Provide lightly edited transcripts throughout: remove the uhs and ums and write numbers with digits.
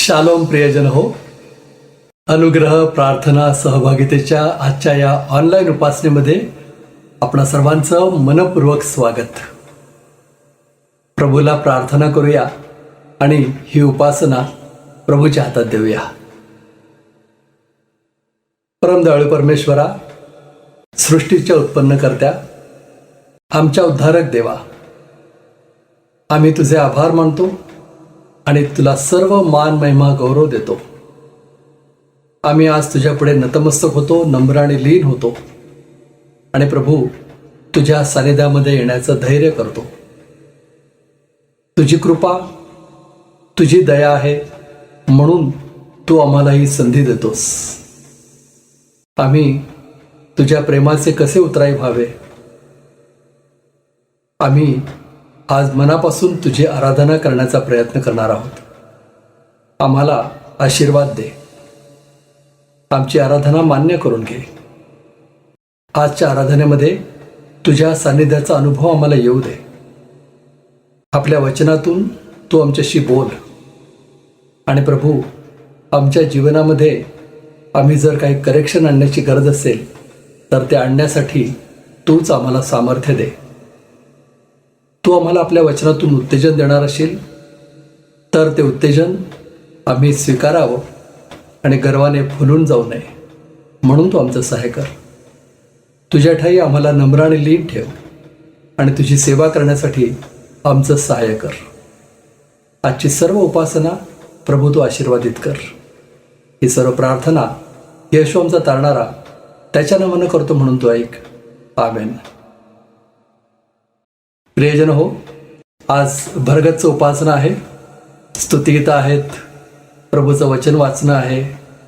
Shalom प्रियजन हो. अनुग्रह प्रार्थना सहभागितेच्या आजच्या या ऑनलाईन उपासनेमध्ये आपणा सर्वांचं मनपूर्वक स्वागत. प्रभूला प्रार्थना करूया आणि ही उपासना प्रभूच्या हातात देऊया. परमदयाळू परमेश्वरा, सृष्टीच्या उत्पन्नकर्त्या, आमच्या उद्धारक देवा, आम्ही तुझे आभार मानतो आणि तुला सर्व मान महिमा गौरव देतो. आम्ही आज तुझ्या पुढे नतमस्तक होतो, नम्र आणि लीन होतो आणि प्रभू तुझ्या सानिध्यामध्ये येण्याचं धैर्य करतो. तुझी कृपा, तुझी दया आहे म्हणून तू आम्हाला ही संधी देतोस. आम्ही तुझ्या प्रेमाचे कसे उतराई व्हावे, आम्ही आज मनापासून तुझी आराधना करण्याचा प्रयत्न करणार आहोत. आम्हाला आशीर्वाद दे, आमची आराधना मान्य करून घे. आजच्या आराधनेमध्ये तुझ्या सान्निध्याचा अनुभव आम्हाला येऊ दे. आपल्या वचनातून तू आमच्याशी बोल आणि प्रभू, आमच्या जीवनामध्ये आम्ही जर काही करेक्शन आणण्याची गरज असेल तर ते आणण्यासाठी तूच आम्हाला सामर्थ्य दे. तू आम्हाला आपल्या वचनातून उत्तेजन देणार असेल तर ते उत्तेजन आम्ही स्वीकारावं आणि गर्वाने फुलून जाऊ नये म्हणून तू आमचं सहाय्य कर. तुझ्या ठाई आम्हाला नम्र आणि लीन ठेव आणि तुझी सेवा करण्यासाठी आमचं सहाय्य कर. आजची सर्व उपासना प्रभू तू आशीर्वादित कर. ही सर्व प्रार्थना येशू आमचा तारणारा त्याच्या नावानं करतो म्हणून तू ऐक. आमेन. प्रियजन हो, आज भरगतचं उपासना आहे, स्तुतिगीतं आहेत, प्रभूचं वचन वाचणं आहे,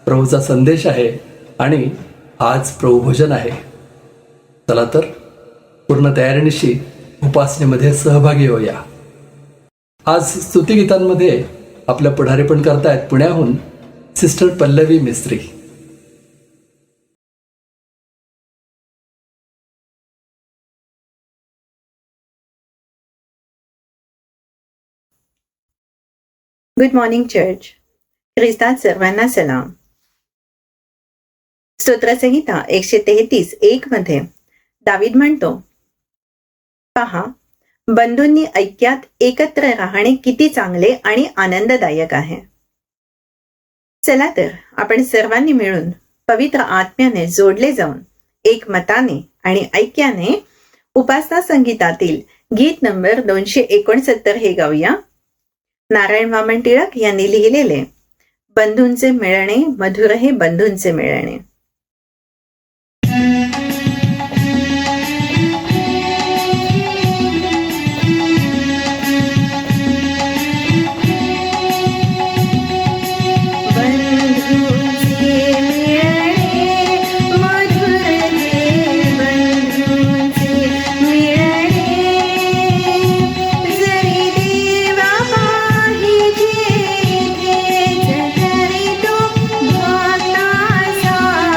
प्रभूचा संदेश आहे आणि आज प्रभुभोजन आहे. चला तर पूर्ण तयारीनिशी उपासनेमध्ये सहभागी होऊया. आज स्तुतिगीतांमध्ये आपल्या पुढारीपण करतायत पुण्याहून sister Pallavi Mistry. Good morning church. ख्रिस्तात सर्वांना सलाम. स्तोत्रसंहिता 133:1 मध्ये दावीद म्हणतो, पहा, बंधूंनी ऐक्यात एकत्र राहणे किती चांगले आणि आनंददायक आहे. चला तर आपण सर्वांनी मिळून पवित्र आत्म्याने जोडले जाऊन एकमताने आणि ऐक्याने उपासना संगीतातील गीत नंबर 269 हे गाऊया. नारायण वामन टिळक यांनी लिहिलेले बंधूंचे मिळणे मधुर हे बंधूंचे मिळणे. भक्ता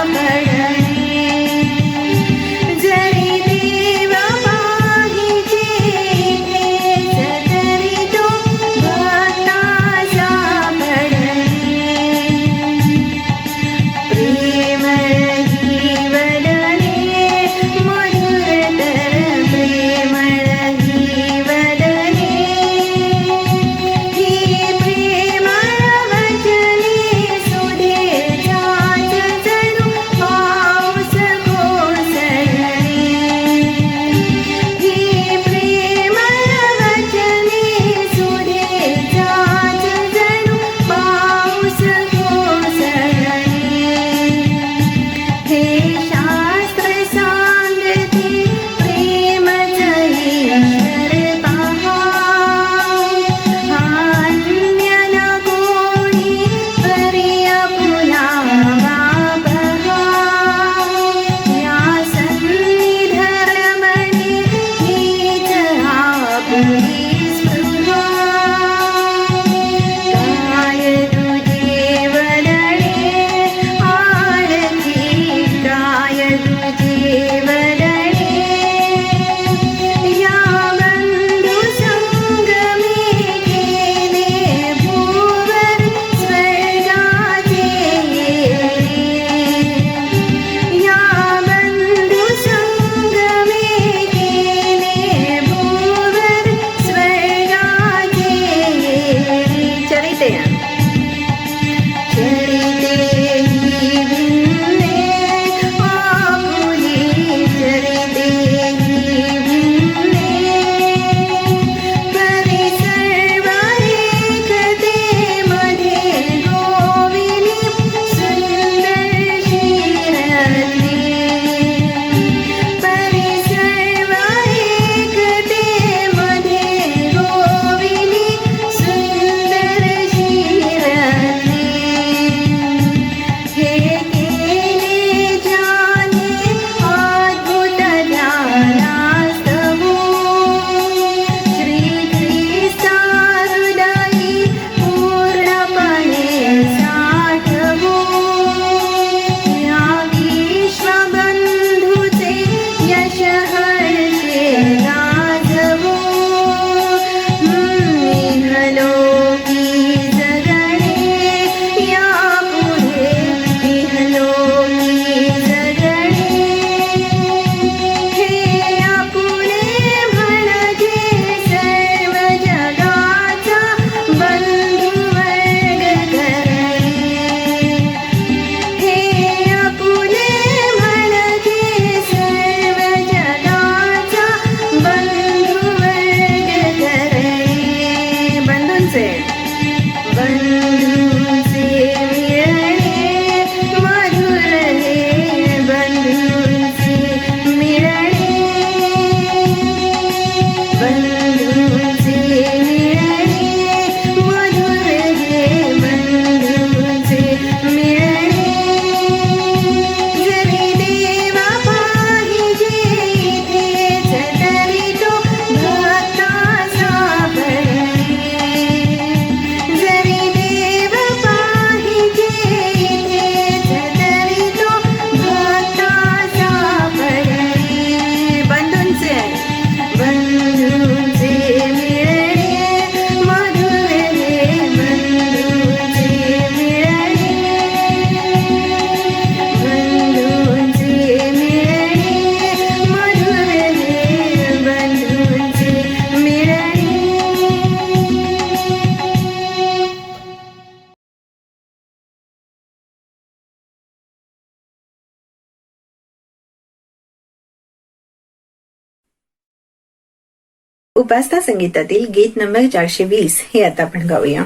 उपासना संगीतातील गीत नंबर 420 हे आता आपण गाऊया.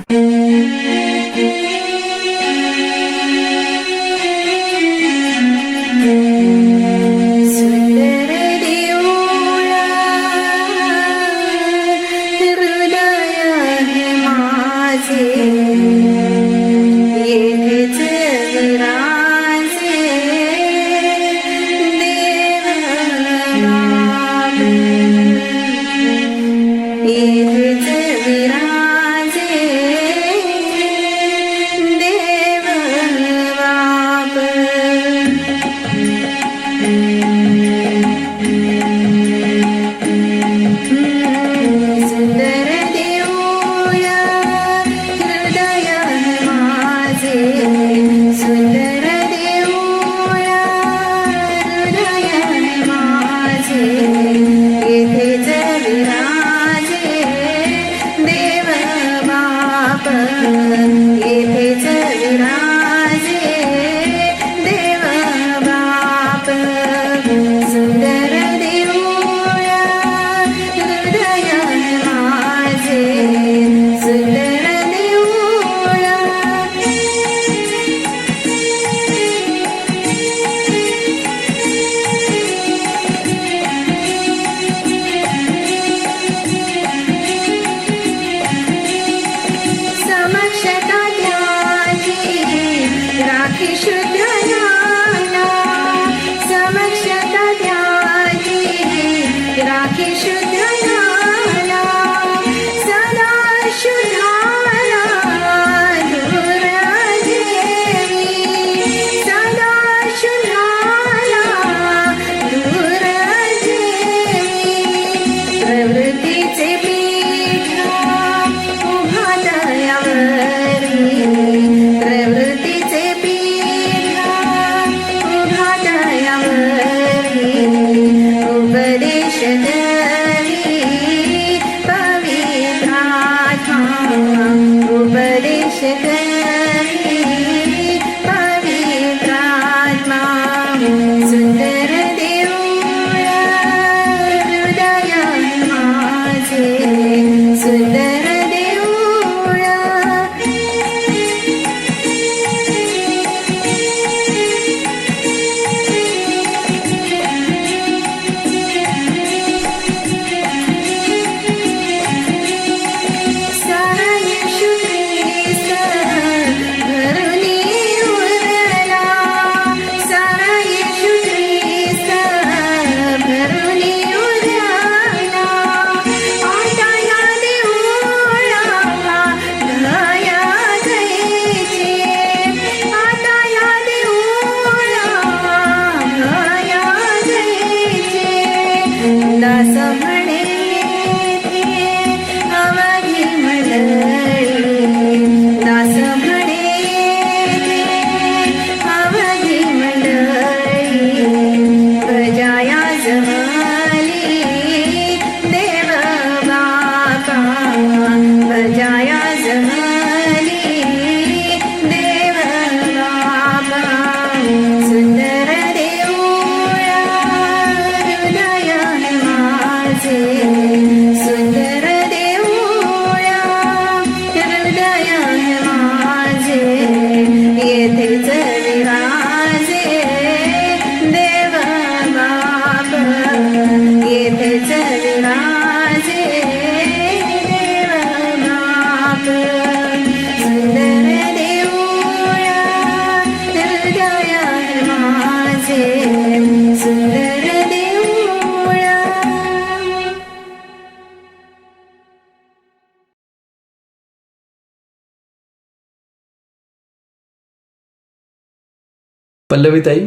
पल्लवीताई,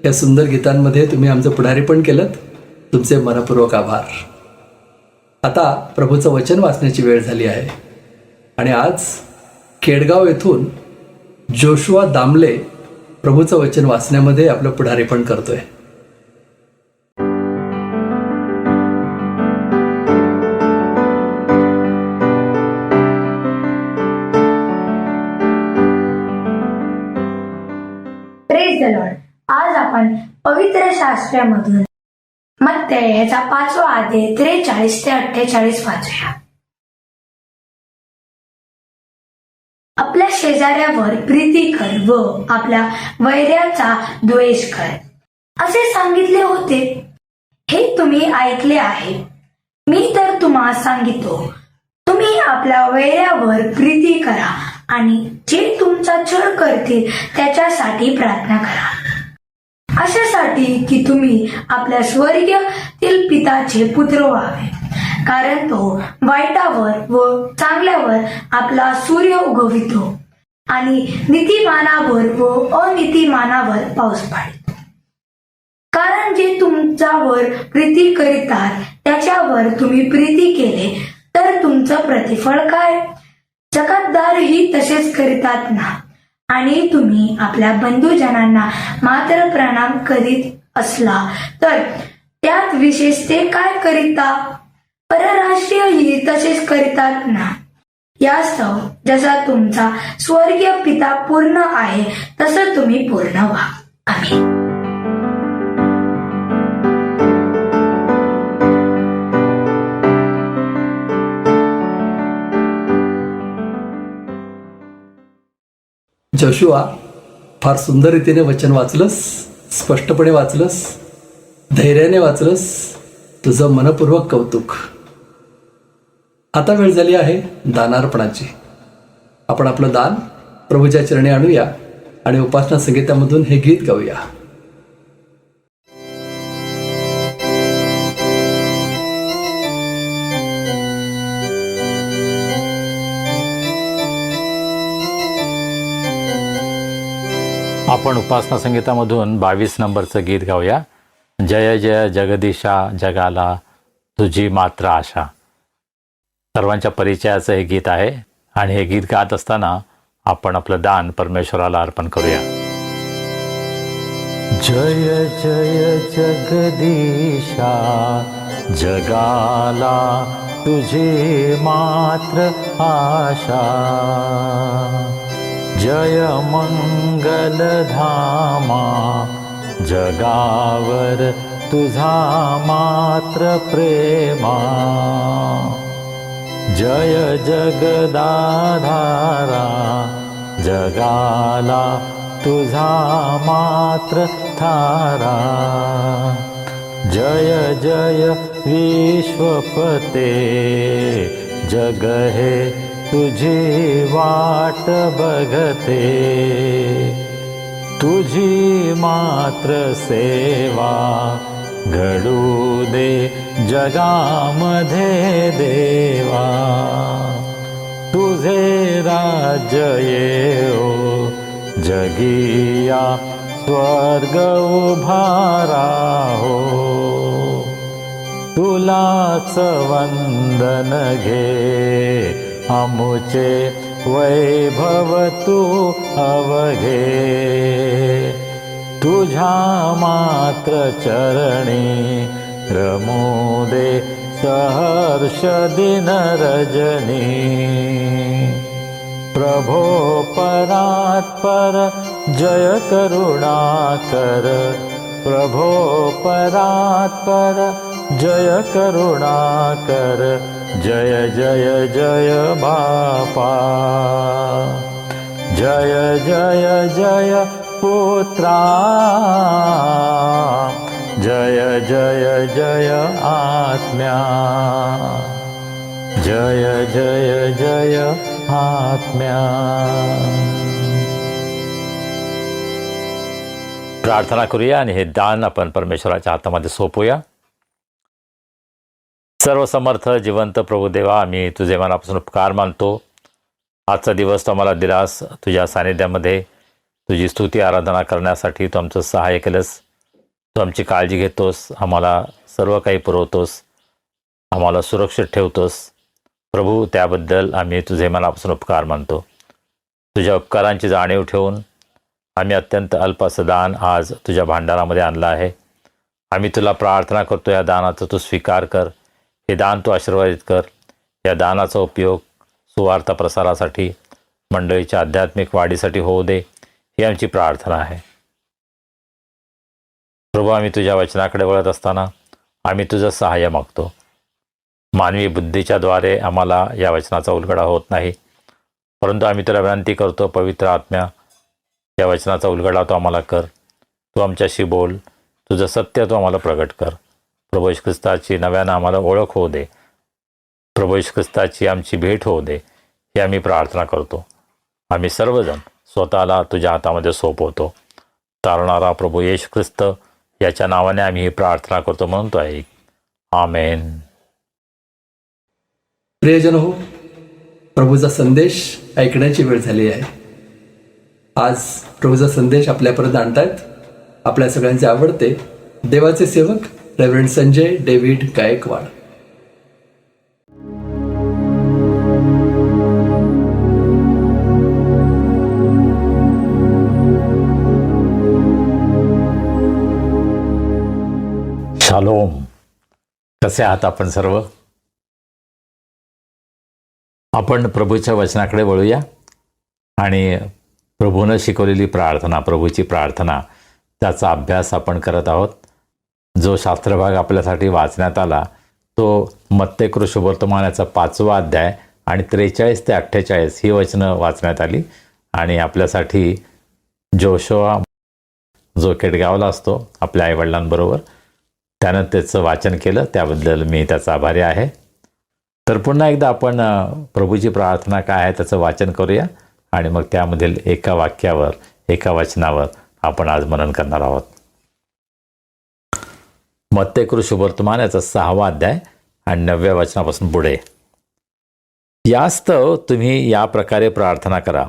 या सुंदर गीतांमध्ये तुम्ही आमचं पुढारीपण केलं. तुमचे मनपूर्वक आभार. आता प्रभूचं वचन वाचण्याची वेळ झाली आहे आणि आज केडगाव येथून जोशुआ दामले प्रभूचं वचन वाचण्यामध्ये आपलं पुढारीपण करतोय. Praise the Lord. आज आपण पवित्र शास्त्रामधून मत्तय ह्याचा 5वा अध्याय 43 ते 48 वाचूया. आपल्या शेजाऱ्यावर प्रीती कर व आपल्या वैऱ्याचा द्वेष कर असे सांगितले होते. हे तुम्ही ऐकले आहे. मी तर तुम्हा सांगितो, तुम्ही आपल्या वैऱ्यावर प्रीती करा आणि जे तुमचा छळ करतील त्याच्यासाठी प्रार्थना करा, अशासाठी की तुम्ही आपल्या स्वर्गीय पिताचे पुत्र व्हावे. कारण तो वाईटावर व चांगल्यावर आपला सूर्य उगवितो आणि नीतिमानावर व अनीतिमानावर पाऊस पाडितो. कारण जे तुमच्यावर प्रीती करीतात त्याच्यावर तुम्ही प्रीती केले तर तुमचं प्रतिफळ काय? जकातदारही तसेच करीतात ना. आणि तुम्ही आपल्या बंधुजनांना मात्र प्रणाम करीत असला तर त्यात विशेष ते काय करीता? परराष्ट्रीयही तसेच करीतात ना. यास्तव जसा तुमचा स्वर्गीय पिता पूर्ण आहे तसं तुम्ही पूर्ण व्हा. आमेन. जोशुआ, फार सुंदर रीतीने वचन वाचलंस, स्पष्टपणे वाचलंस, धैर्याने वाचलंस. तुझं मनपूर्वक कौतुक. आता वेळ झाली आहे दानार्पणाची. आपण आपलं दान प्रभूच्या चरणी आणूया आणि उपासना संगीतामधून हे गीत गाऊया. आपण उपासना संगीतामधून 22 नंबरचं गीत गाऊया. जय जय जगदीशा जगाला तुझी मात्र आशा. सर्वांच्या परिचयाचं हे गीत आहे आणि हे गीत गात असताना आपण आपलं दान परमेश्वराला अर्पण करूया. जय जय जगदीशा जगाला तुझी मात्र आशा. जय मंगलधामा जगावर तुझा मात्र प्रेमा. जय जगदाधारा जगाला तुझा मात्र थारा. जय जय विश्वपते जग हे तुझी वाट बघते. तुझी मात्र सेवा घडू दे जगामध्ये देवा. तुझे राज्य येओ जगिया स्वर्ग उभारा हो. तुलाच वंदन घे अमुचे वैभव तू अवघे. तुझ्या मात्र चरणी रमू दे सहर्ष दिन रजनी. प्रभो परात्पर जय करुणाकर. प्रभो परात्पर जय करुणाकर. जय जय जय बापा. जय जय जय पुत्रा. जय जय जय आत्म्या. जय जय जय आत्म्या. प्रार्थना करूया आणि हे दान आपण परमेश्वराच्या हातामध्ये सोपूया. सर्वसमर्थ जिवंत प्रभुदेवा, आम्ही तुझे मनापासून उपकार मानतो. आजचा दिवस तू आम्हाला दिलास. तुझ्या सानिध्यामध्ये तुझी स्तुती आराधना करण्यासाठी तू आमचं सहाय्य केलंस. तू आमची काळजी घेतोस, आम्हाला सर्व काही पुरवतोस, आम्हाला सुरक्षित ठेवतोस. प्रभू, त्याबद्दल आम्ही तुझे मनापासून उपकार मानतो. तुझ्या उपकारांची जाणीव ठेवून आम्ही अत्यंत अल्प असं दान आज तुझ्या भांडारामध्ये आणलं आहे. आम्ही तुला प्रार्थना करतो, या दानाचा तू स्वीकार कर. हे दान तू आशीर्वादित कर. या दानाचा उपयोग सुवार्ता प्रसारासाठी, मंडळीच्या आध्यात्मिक वाढीसाठी होऊ दे, ही आमची प्रार्थना आहे. प्रभू, आम्ही तुझ्या वचनाकडे वळत असताना आम्ही तुझं सहाय्य मागतो. मानवी बुद्धीच्या द्वारे आम्हाला या वचनाचा उलगडा होत नाही, परंतु आम्ही तुला विनंती करतो, पवित्र आत्म्या, या वचनाचा उलगडा तू आम्हाला कर. तू आमच्याशी बोल, तुझं सत्य तू आम्हाला प्रगट कर. प्रभू येशू ख्रिस्ताची नव्यानं आम्हाला ओळख होऊ दे. प्रभू येशू ख्रिस्ताची आमची भेट होऊ दे, ही आम्ही प्रार्थना करतो. आम्ही सर्वजण स्वतःला तुझ्या हातामध्ये सोपवतो. तारणारा प्रभू येशू ख्रिस्त याच्या नावाने आम्ही ही प्रार्थना करतो म्हणतो आहे. आमेन. प्रियजन हो, प्रभूचा संदेश ऐकण्याची वेळ झाली आहे. आज प्रभूचा संदेश आपल्यापर्यंत आणतायत आपल्या सगळ्यांचे आवडते देवाचे सेवक reverend Sanjay David Gaikwad. Shalom. कसे आहात आपण सर्व? आपण प्रभूच्या वचनाकडे वळूया आणि प्रभूनं शिकवलेली प्रार्थना, प्रभूची प्रार्थना, त्याचा अभ्यास आपण करत आहोत. जो शास्त्रभाग आपल्यासाठी वाचण्यात आला तो मत्तेकृ शुभवर्तमानाचा 5वा अध्याय आणि 43 ते 48 ही वचनं वाचण्यात आली. आणि आपल्यासाठी जोशुआ, जो केडगावला असतो आपल्या आईवडिलांबरोबर, त्यानं त्याचं वाचन केलं, त्याबद्दल मी त्याचा आभारी आहे. तर पुन्हा एकदा आपण प्रभूची प्रार्थना काय आहे त्याचं वाचन करूया आणि मग त्यामधील एका वाक्यावर, एका वचनावर आपण आज मनन करणार आहोत. मत्तेकृ शुभवर्तमान याचा 6वा अध्याय आणि 9व्या वचनापासून पुढे. यास्तव तुम्ही या प्रकारे प्रार्थना करा.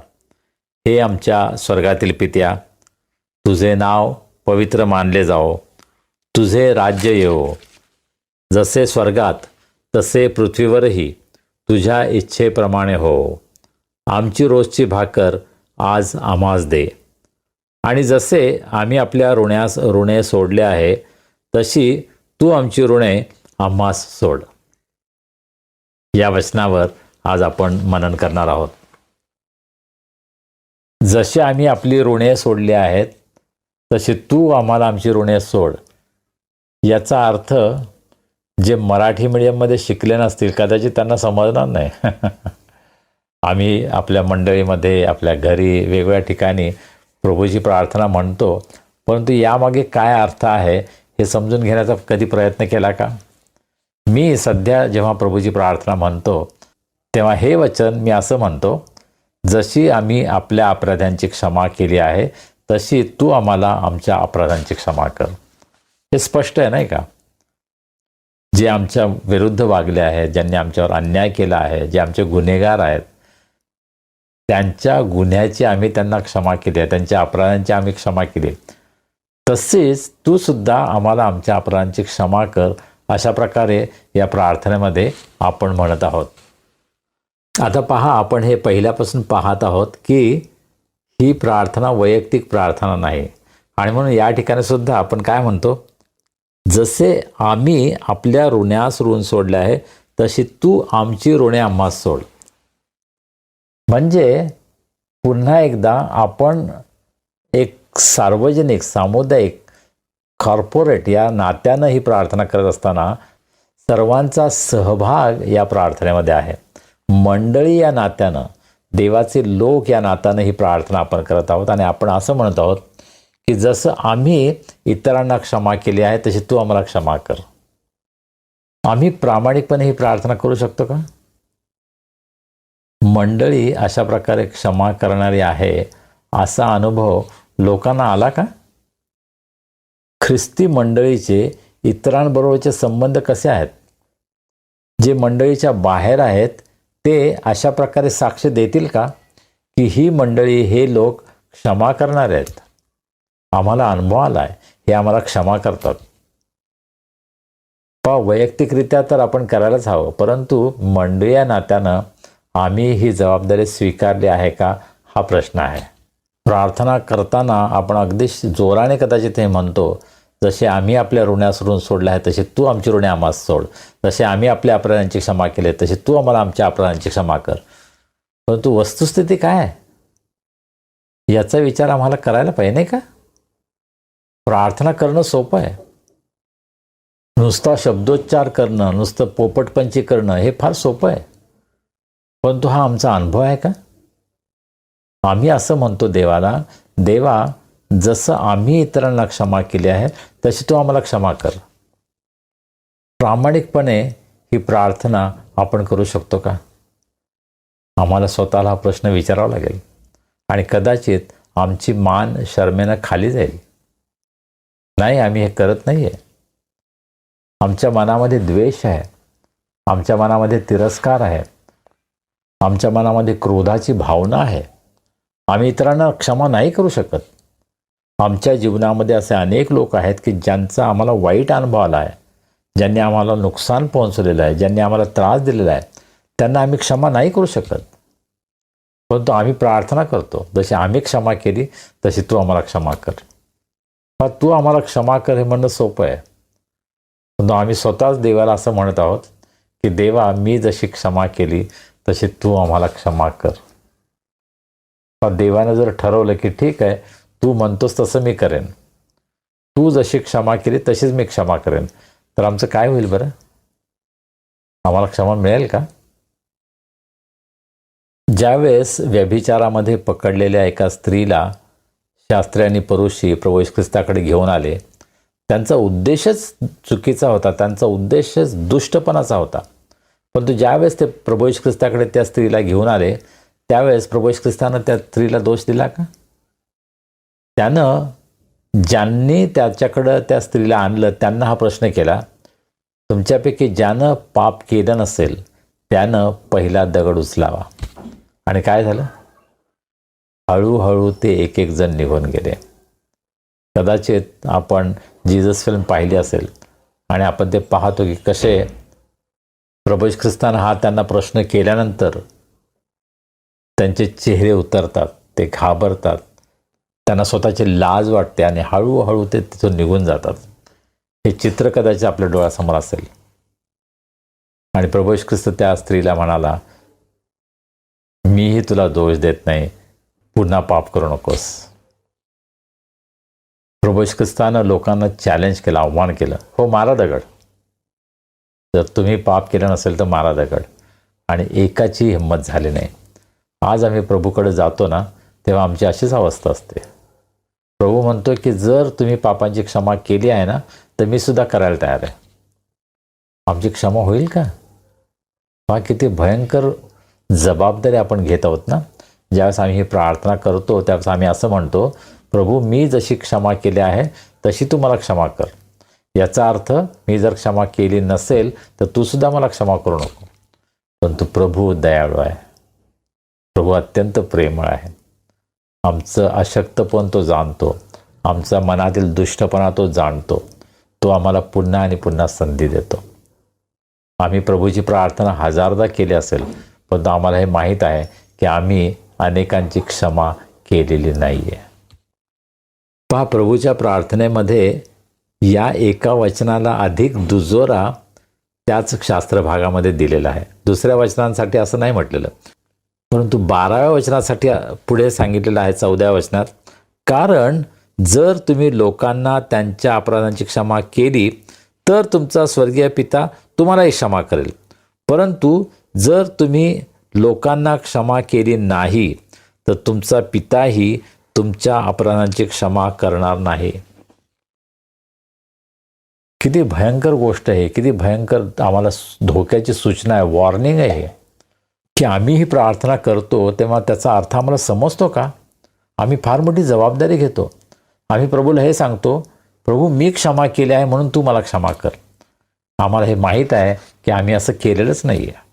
हे आमच्या स्वर्गातील पित्या, तुझे नाव पवित्र मानले जाओ. तुझे राज्य येवो. जसे स्वर्गात तसे पृथ्वीवरही तुझ्या इच्छेप्रमाणे हो. आमची रोजची भाकर आज आम्हास दे. आणि जसे आम्ही आपल्या ऋणे सोडले आहे तशी तू आमची ऋणे आम्हास सोड. या वचनावर आज आपण मनन करणार आहोत. जसे आम्ही आपली ऋणे सोडली आहेत तशी तू आम्हाला आमची ऋणे सोड. याचा अर्थ जे मराठी मीडियममध्ये शिकले नसतील कदाचित त्यांना समजणार नाही. आम्ही आपल्या मंडळीमध्ये, आपल्या घरी, वेगवेगळ्या ठिकाणी प्रभूची प्रार्थना म्हणतो, परंतु यामागे काय अर्थ आहे हे समजून घेण्याचा कधी प्रयत्न केला का? मी सध्या जेव्हा प्रभूची प्रार्थना म्हणतो तेव्हा हे वचन मी असं म्हणतो, जशी आम्ही आपल्या अपराधांची क्षमा केली आहे तशी तू आम्हाला आमच्या अपराधांची क्षमा कर. हे स्पष्ट आहे नाही का? जे आमच्या विरुद्ध वागले आहेत, ज्यांनी आमच्यावर अन्याय केला आहे, जे आमचे गुन्हेगार आहेत, त्यांच्या गुन्ह्याची आम्ही त्यांना क्षमा केली आहे, त्यांच्या अपराधांची आम्ही क्षमा केली. तसेच तू सुद्धा आम्हाला आमच्या अपराधांची क्षमा कर. अशा प्रकारे या प्रार्थनेमध्ये आपण म्हणत आहोत. आता पहा, आपण हे पहिल्यापासून पाहत आहोत की ही प्रार्थना वैयक्तिक प्रार्थना नाही. आणि म्हणून या ठिकाणी सुद्धा आपण काय म्हणतो, जसे आम्ही आपल्या ऋणास ऋण सोडले आहे तशी तू आमची ऋणे आम्हास सोड. म्हणजे पुन्हा एकदा आपण एक सार्वजनिक, सामुदायिक, कॉर्पोरेट या नात्यानं ही प्रार्थना करत असताना सर्वांचा सहभाग या प्रार्थनेमध्ये आहे. मंडळी या नात्यानं, देवाचे लोक या नात्यानं ही प्रार्थना आपण करत आहोत. आणि आपण असं म्हणत आहोत की जसं आम्ही इतरांना क्षमा केली आहे तशी तू आम्हाला क्षमा कर. आम्ही प्रामाणिकपणे ही प्रार्थना करू शकतो का? मंडळी अशा प्रकारे क्षमा करणारी आहे असा अनुभव लोकांना आला का? ख्रिस्ती मंडळीचे इतरांबरोबरचे संबंध कसे आहेत? जे मंडळीच्या बाहेर आहेत ते अशा प्रकारे साक्ष देतील का की ही मंडळी, हे लोक क्षमा करणारे आहेत, आम्हाला अनुभव आला आहे, हे आम्हाला क्षमा करतात. वैयक्तिकरित्या तर आपण करायलाच हवं, परंतु मंडळी या नात्यानं आम्ही ही जबाबदारी स्वीकारली आहे का, हा प्रश्न आहे. प्रार्थना करताना आपण अगदी जोराने कदाचित हे म्हणतो, जसे आम्ही आपल्या ऋणास ऋण सोडले आहे तसे तू आमची ऋणे आम्हास सोड. जसे आम्ही आपल्या अपराधांची क्षमा केली तसे तू आम्हाला आमच्या अपराधांची क्षमा कर. परंतु वस्तुस्थिती काय आहे याचा विचार आम्हाला करायला पाहिजे नाही का? प्रार्थना करणं सोपं आहे. नुसता शब्दोच्चार करणं, नुसतं पोपटपंची करणं हे फार सोपं आहे. परंतु हा आमचा अनुभव आहे का? आम्ही असं म्हणतो देवाला, देवा जसं आम्ही इतरांना क्षमा केली आहे तशी तू आम्हाला क्षमा कर. प्रामाणिकपणे ही प्रार्थना आपण करू शकतो का? आम्हाला स्वतःला हा प्रश्न विचारावा लागेल आणि कदाचित आमची मान शरमेनं खाली जाईल. नाही, आम्ही हे करत नाही आहे. आमच्या मनामध्ये द्वेष आहे, आमच्या मनामध्ये तिरस्कार आहे, आमच्या मनामध्ये क्रोधाची भावना आहे. आम्ही इतरांना क्षमा नाही करू शकत. आमच्या जीवनामध्ये असे अनेक लोक आहेत की ज्यांचा आम्हाला वाईट अनुभव आला आहे, ज्यांनी आम्हाला नुकसान पोहोचलेलं आहे, ज्यांनी आम्हाला त्रास दिलेला आहे, त्यांना आम्ही क्षमा नाही करू शकत. परंतु आम्ही प्रार्थना करतो, जशी आम्ही क्षमा केली तशी तू आम्हाला क्षमा कर. तू आम्हाला क्षमा कर हे म्हणणं सोपं आहे. परंतु आम्ही स्वतःच देवाला असं म्हणत आहोत की देवा, मी जशी क्षमा केली तशी तू आम्हाला क्षमा कर. देवानं जर ठरवलं की ठीक आहे, तू म्हणतोस तसं मी करेन, तू जशी क्षमा केली तशीच मी क्षमा करेन, तर आमचं काय होईल बरं? आम्हाला क्षमा मिळेल का? ज्यावेळेस व्यभिचारामध्ये पकडलेल्या एका स्त्रीला शास्त्री आणि परुषी प्रभू येशू ख्रिस्ताकडे घेऊन आले, त्यांचा उद्देशच चुकीचा होता, त्यांचा उद्देशच दुष्टपणाचा होता. परंतु ज्यावेळेस ते प्रभू येशू ख्रिस्ताकडे त्या स्त्रीला घेऊन आले, त्यावेळेस प्रभू येशू ख्रिस्तानं त्या स्त्रीला दोष दिला का? त्यानं ज्यांनी त्याच्याकडं त्या स्त्रीला आणलं त्यांना हा प्रश्न केला, तुमच्यापैकी ज्यानं पाप केलं नसेल त्यानं पहिला दगड उचलावा. आणि काय झालं? हळूहळू ते एक एक जण निघून गेले. कदाचित आपण जीसस फिल्म पाहिली असेल आणि आपण ते पाहतो की कसे प्रभू येशू ख्रिस्तानं हा त्यांना प्रश्न केल्यानंतर त्यांचे चेहरे उतरतात, ते घाबरतात, त्यांना स्वतःची लाज वाटते आणि हळूहळू ते तिथून निघून जातात. हे चित्र कदाचित आपल्या डोळ्यासमोर असेल. आणि प्रभू येशू ख्रिस्त त्या स्त्रीला म्हणाला, मीही तुला दोष देत नाही, पुन्हा पाप करू नकोस. प्रभू येशू ख्रिस्तानं लोकांना चॅलेंज केलं, आव्हान केलं, हो मारा दगड, जर तुम्ही पाप केलं नसेल तर मारा दगड. आणि एकाची हिंमत झाली नाही. आज आम्ही प्रभूकडे जातो ना, तेव्हा आमची अशीच अवस्था असते. प्रभू म्हणतो की जर तुम्ही पापांची क्षमा केली आहे ना, तर मी सुद्धा करायला तयार आहे. आमची क्षमा होईल का? हा किती भयंकर जबाबदारी आपण घेत आहोत ना. ज्यावेळेस आम्ही ही प्रार्थना करतो त्यावेळेस आम्ही असं म्हणतो, प्रभू मी जशी क्षमा केली आहे तशी तू मला क्षमा कर. याचा अर्थ मी जर क्षमा केली नसेल तर तू सुद्धा मला क्षमा करू नको. परंतु प्रभू दयाळू आहे, प्रभू अत्यंत प्रेमळ आहे. आमचं अशक्तपण तो जाणतो, आमचा मनातील दुष्टपणा तो जाणतो. तो आम्हाला पुन्हा आणि पुन्हा संधी देतो. आम्ही प्रभूची प्रार्थना हजारदा केली असेल, पण आम्हाला हे माहीत आहे की आम्ही अनेकांची क्षमा केलेली नाही आहे. पहा, प्रभूच्या प्रार्थनेमध्ये या एका वचनाला अधिक दुजोरा त्याच शास्त्र भागामध्ये दिलेला आहे. दुसऱ्या वचनांसाठी असं नाही म्हटलेलं. परंतु 12व्या वचनासाठी पुढे सांगितलेलं आहे 14व्या वचनात, कारण जर तुम्ही लोकांना त्यांच्या अपराधांची क्षमा केली तर तुमचा स्वर्गीय पिता तुम्हालाही क्षमा करेल. परंतु जर तुम्ही लोकांना क्षमा केली नाही तर तुमचा पिताही तुमच्या अपराधांची क्षमा करणार नाही. किती भयंकर गोष्ट आहे, किती भयंकर आम्हाला धोक्याची सूचना आहे, वॉर्निंग आहे की आम्ही ही प्रार्थना करतो तेव्हा त्याचा अर्थ आम्हाला समजतो का? आम्ही फार मोठी जबाबदारी घेतो. आम्ही प्रभूला हे सांगतो, प्रभू मी क्षमा केली आहे म्हणून तू मला क्षमा कर. आम्हाला हे माहीत आहे की आम्ही असं केलेलंच नाही आहे.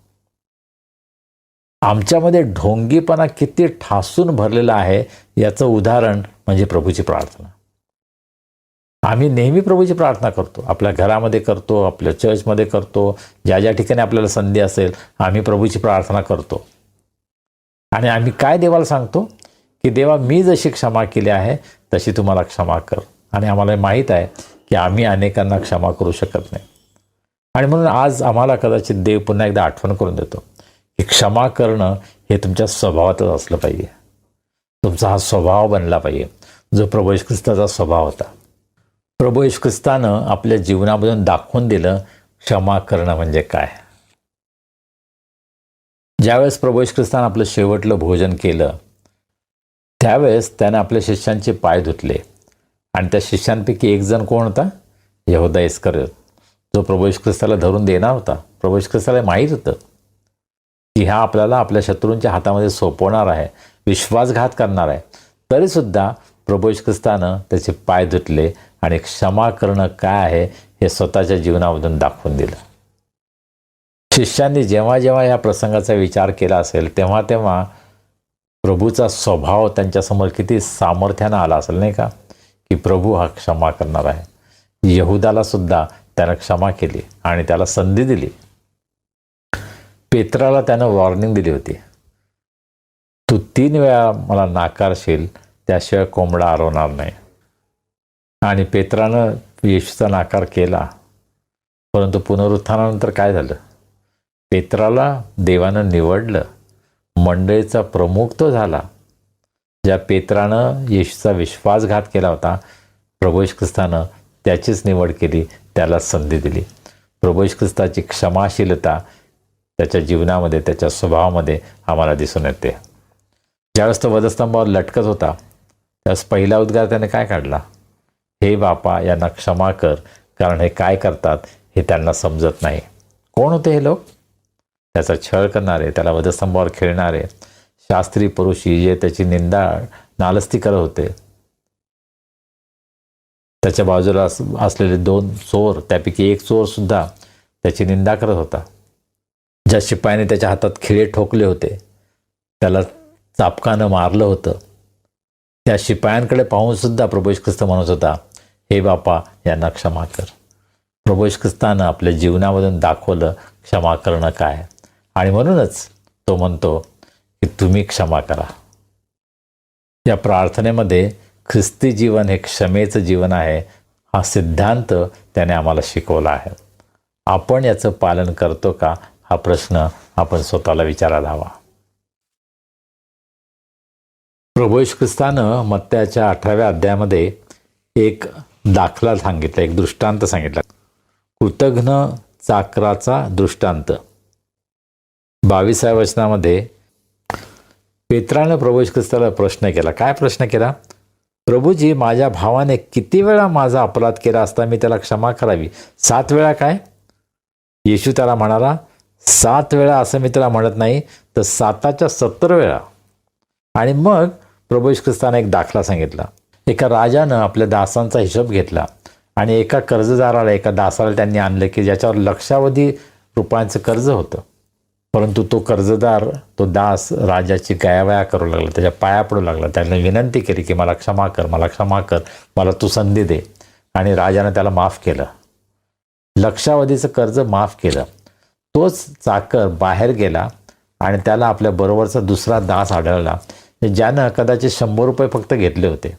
आमच्यामध्ये ढोंगीपणा किती ठासून भरलेला आहे याचं उदाहरण म्हणजे प्रभूची प्रार्थना. आम्ही नेहमी प्रभूची प्रार्थना करतो, आपल्या घरामध्ये करतो, आपल्या चर्चमध्ये करतो, ज्या ज्या ठिकाणी आपल्याला संधी असेल आम्ही प्रभूची प्रार्थना करतो. आणि आम्ही काय देवाला सांगतो की देवा मी जशी क्षमा केली आहे तशी तुम्हाला क्षमा कर. आणि आम्हाला माहीत आहे की आम्ही अनेकांना क्षमा करू शकत नाही. आणि म्हणून आज आम्हाला कदाचित देव पुन्हा एकदा आठवण करून देतो की क्षमा करणं हे तुमच्या स्वभावातच असलं पाहिजे. तुमचा हा स्वभाव बनला पाहिजे जो प्रभू येशू ख्रिस्ताचा स्वभाव होता. प्रभू येशू ख्रिस्तानं आपल्या जीवनामधून दाखवून दिलं क्षमा करणं म्हणजे काय. ज्यावेळेस प्रभू येशू ख्रिस्तानं आपलं शेवटलं भोजन केलं त्यावेळेस त्याने आपल्या शिष्यांचे पाय धुतले आणि त्या शिष्यांपैकी एक जण कोण होता? यहूदा इस्करियोत, जो प्रभू येशू ख्रिस्ताला धरून देणार होता. प्रभू येशू ख्रिस्ताला माहीत होतं की हा आपल्याला आपल्या शत्रूंच्या हातामध्ये सोपवणार आहे, विश्वासघात करणार आहे. तरीसुद्धा प्रभू येशू ख्रिस्तानं त्याचे पाय धुतले आणि क्षमा करणं काय आहे हे स्वतःच्या जीवनामधून दाखवून दिलं. शिष्यांनी जेव्हा जेव्हा या प्रसंगाचा विचार केला असेल तेव्हा तेव्हा प्रभूचा स्वभाव त्यांच्यासमोर किती सामर्थ्यानं आला असेल, नाही का, की प्रभू हा क्षमा करणार आहे. यहुदाला सुद्धा त्यानं क्षमा केली आणि त्याला संधी दिली. पेत्राला त्यानं वॉर्निंग दिली होती, तू 3 वेळा मला नाकारशील त्याशिवाय कोंबडा आरवणार नाही. आणि पेत्रानं येशूचा नाकार केला, परंतु पुनरुत्थानानंतर काय झालं? पेत्राला देवानं निवडलं, मंडळीचा प्रमुख तो झाला. ज्या पेत्रानं येशूचा विश्वासघात केला होता, प्रभू येशू ख्रिस्तानं त्याचीच निवड केली, त्याला संधी दिली. प्रभू येशू ख्रिस्ताची क्षमाशीलता त्याच्या जीवनामध्ये, त्याच्या स्वभावामध्ये आम्हाला दिसून येते. ज्यावेळेस तो वधस्तंभावर लटकत होता त्यावेळेस पहिला उद्गार त्याने काय काढला? हे बापा, यांना क्षमा कर, कारण हे काय करतात हे त्यांना समजत नाही. कोण होते हे लोक? त्याचा छळ करणारे, त्याला वधस्तंभावर खेळणारे शास्त्री पुरुषी, जे त्याची निंदा नालस्ती करत होते. त्याच्या बाजूला असलेले 2 चोर, त्यापैकी एक चोर सुद्धा त्याची निंदा करत होता. ज्या शिपायाने त्याच्या हातात खिळे ठोकले होते, त्याला चापकानं मारलं होतं, त्या शिपायांकडे पाहून सुद्धा प्रभू येशू ख्रिस्त म्हणत होता, हे बापा, यांना क्षमा कर. प्रभू येशू ख्रिस्तानं आपल्या जीवनामधून दाखवलं क्षमा करणं काय, आणि म्हणूनच तो म्हणतो की तुम्ही क्षमा करा. या प्रार्थनेमध्ये ख्रिस्ती जीवन हे क्षमेचं जीवन आहे, हा सिद्धांत त्याने आम्हाला शिकवला आहे. आपण याचं पालन करतो का, हा प्रश्न आपण स्वतःला विचारायला हवा. प्रभू येशू ख्रिस्तानं मत्तयाच्या 18व्या अध्यायामध्ये एक दाखला सांगितला, एक दृष्टांत सांगितला. कृतघ्न चाकराचा दृष्टांत. 22व्या वचनामध्ये पेत्रानं प्रभू येशू ख्रिस्ताला प्रश्न केला. काय प्रश्न केला? प्रभूजी, माझ्या भावाने किती वेळा माझा अपराध केला असता मी त्याला क्षमा करावी? 7 वेळा काय? येशू त्याला म्हणाला, 7 वेळा असं मी त्याला म्हणत नाही, तर 7च्या 70 वेळा. आणि मग प्रभू येशू ख्रिस्तानं एक दाखला सांगितला. एका राजानं आपल्या दासांचा हिशोब घेतला आणि एका कर्जदाराला, एका दासाला त्यांनी आणलं की ज्याच्यावर लक्षावधी रुपयांचं कर्ज होतं. परंतु तो कर्जदार, तो दास राजाची गयावया करू लागला, त्याच्या पाया पडू लागला. त्याने विनंती केली की मला क्षमा कर, मला क्षमा कर, मला तू संधी दे. आणि राजानं त्याला माफ केलं, लक्षावधीचं कर्ज माफ केलं. तोच चाकर बाहेर गेला आणि त्याला आपल्या बरोबरचा दुसरा दास आढळला, ज्यानं कदाचित 100 रुपये फक्त घेतले होते.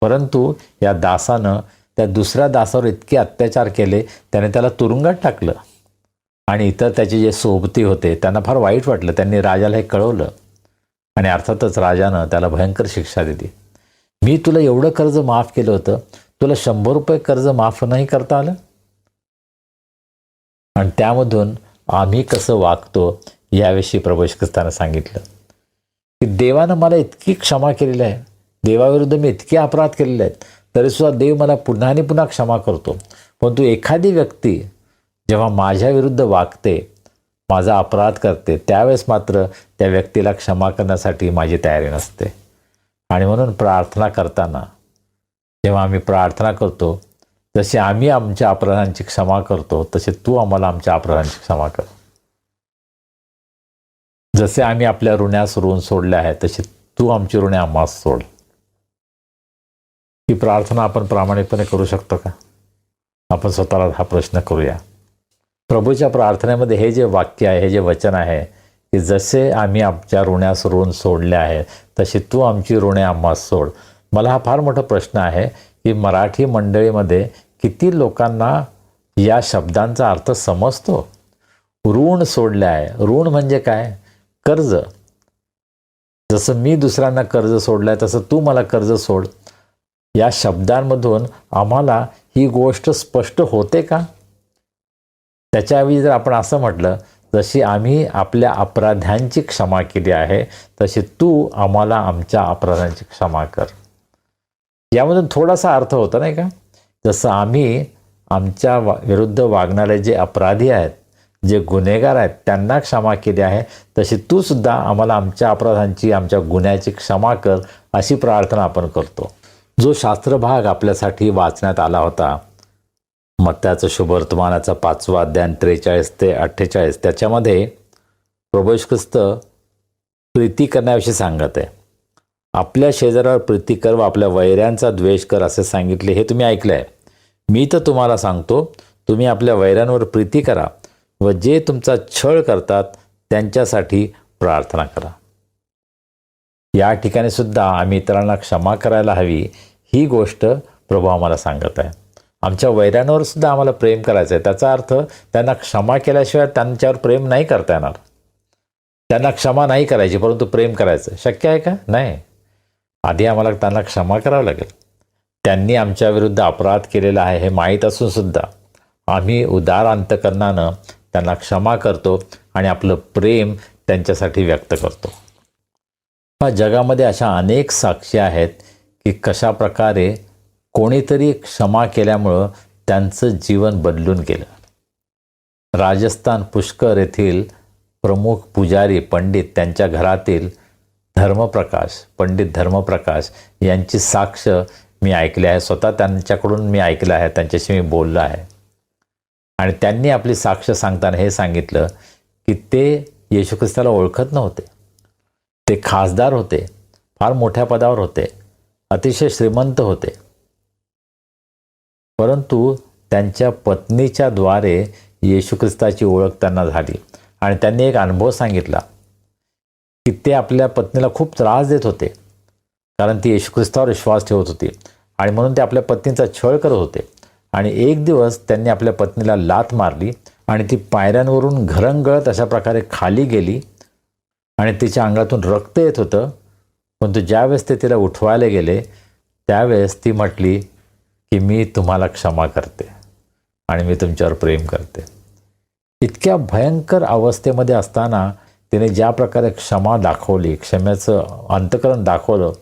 परंतु या दासानं त्या दुसऱ्या दासावर इतके अत्याचार केले, त्याने त्याला तुरुंगात टाकलं. आणि इतर त्याचे जे सोबती होते त्यांना फार वाईट वाटलं. त्यांनी राजाला हे कळवलं आणि अर्थातच राजानं त्याला भयंकर शिक्षा दिली. मी तुला एवढं कर्ज माफ केलं होतं, तुला 100 रुपये कर्ज माफ नाही करता आलं? आणि त्यामधून आम्ही कसं वागतो याविषयी प्रभू येशू ख्रिस्तानं सांगितलं की देवानं मला इतकी क्षमा केलेली आहे, देवाविरुद्ध मी इतके अपराध केलेले आहेत, तरीसुद्धा देव मला पुन्हा आणि पुन्हा क्षमा करतो. परंतु एखादी व्यक्ती जेव्हा माझ्या विरुद्ध वागते, माझा अपराध करते, त्यावेळेस मात्र त्या व्यक्तीला क्षमा करण्यासाठी माझी तयारी नसते. आणि म्हणून प्रार्थना करताना जेव्हा आम्ही प्रार्थना करतो, जसे आम्ही आमच्या अपराधांची क्षमा करतो तसे तू आम्हाला आमच्या अपराधांची क्षमा कर. जसे आम्ही आपल्या ऋण्यास ऋण सोडले आहे तसे तू आमची ऋणे आम्हास सोड. ही प्रार्थना आपण प्रामाणिकपणे करू शकतो का? आपण स्वतःला हा प्रश्न करूया. प्रभूच्या प्रार्थनेमध्ये हे जे वाक्य आहे, हे जे वचन आहे की जसे आम्ही आमच्या ऋण्यास ऋण सोडले आहे तसे तू आमची ऋणे आम्हास सोड. मला हा फार मोठा प्रश्न आहे की मराठी मंडळीमध्ये किती लोकांना या शब्दांचा अर्थ समजतो? ऋण सोडले आहे. ऋण म्हणजे काय? कर्ज. जसं मी दुसऱ्यांना कर्ज सोडलं आहे तसं तू मला कर्ज सोड. या शब्दांमधून आम्हाला ही गोष्ट स्पष्ट होते का? त्याच्याऐवजी जर आपण असं म्हटलं, जशी आम्ही आपल्या अपराध्यांची क्षमा केली आहे तशी तू आम्हाला आमच्या अपराधांची क्षमा कर. यामधून थोडासा अर्थ होता नाही का? जसं आम्ही आमच्या विरुद्ध वागणारे जे अपराधी आहेत, जे गुन्हेगार आहेत, त्यांना क्षमा केली आहे तशी तू सुद्धा आम्हाला आमच्या अपराधांची, आमच्या गुन्ह्याची क्षमा कर, अशी प्रार्थना आपण करतो. जो शास्त्रभाग आपल्यासाठी वाचण्यात आला होता, मत्त्याचं शुभवर्तमानाचा 5वा अध्याय 43 ते 48, त्याच्यामध्ये प्रभू येशू ख्रिस्त प्रीती करण्याविषयी सांगत आहे. आपल्या शेजाऱ्यावर प्रीती कर व आपल्या वैऱ्यांचा द्वेष कर असे सांगितले, हे तुम्ही ऐकलं आहे. मी तर तुम्हाला सांगतो, तुम्ही आपल्या वैऱ्यांवर प्रीती करा व जे तुमचा छळ करतात त्यांच्यासाठी प्रार्थना करा. या ठिकाणी सुद्धा आम्ही इतरांना क्षमा करायला हवी, ही गोष्ट प्रभू आम्हाला सांगत आहे. आमच्या वैऱ्यांवर सुद्धा आम्हाला प्रेम करायचं आहे. त्याचा अर्थ त्यांना क्षमा केल्याशिवाय त्यांच्यावर प्रेम नाही करता येणार. त्यांना क्षमा नाही करायची, परंतु प्रेम करायचं शक्य आहे का? नाही. आधी आम्हाला त्यांना क्षमा करावं लागेल. त्यांनी आमच्या विरुद्ध अपराध केलेला आहे हे माहीत असून सुद्धा आम्ही उदार अंतकरणानं त्यांना क्षमा करतो आणि आपलं प्रेम त्यांच्यासाठी व्यक्त करतो. जगामध्ये अशा अनेक साक्षी आहेत की कशा प्रकारे कोणीतरी क्षमा केल्यामुळं त्यांचं जीवन बदलून गेलं. राजस्थान पुष्कर येथील प्रमुख पुजारी पंडित, त्यांच्या घरातील पंडित धर्मप्रकाश यांची साक्ष मी ऐकली आहे. स्वतः त्यांच्याकडून मी ऐकलं आहे, त्यांच्याशी मी बोललो आहे. आणि त्यांनी आपली साक्ष सांगताना हे सांगितलं की ते येशू ख्रिस्ताला ओळखत नव्हते. ते खासदार होते, फार मोठ्या पदावर होते, अतिशय श्रीमंत होते, परंतु त्यांच्या पत्नीच्या द्वारे येशू ख्रिस्ताची ओळख त्यांना झाली. आणि त्यांनी एक अनुभव सांगितला की ते आपल्या पत्नीला खूप त्रास देत होते, कारण ती येशू ख्रिस्तावर विश्वास ठेवत होती आणि म्हणून ते आपल्या पत्नीचा छळ करत होते. आणि एक दिवस त्यांनी आपल्या पत्नीला लाथ मारली आणि ती पायऱ्यांवरून घरंगळत अशा प्रकारे खाली गेली आणि तिच्या अंगातून रक्त येत होतं. परंतु ज्यावेळेस ते तिला उठवायला गेले त्यावेळेस ती म्हटली की मी तुम्हाला क्षमा करते आणि मी तुमच्यावर प्रेम करते. इतक्या भयंकर अवस्थेमध्ये असताना तिने ज्या प्रकारे क्षमा दाखवली, क्षमेचं अंतःकरण दाखवलं,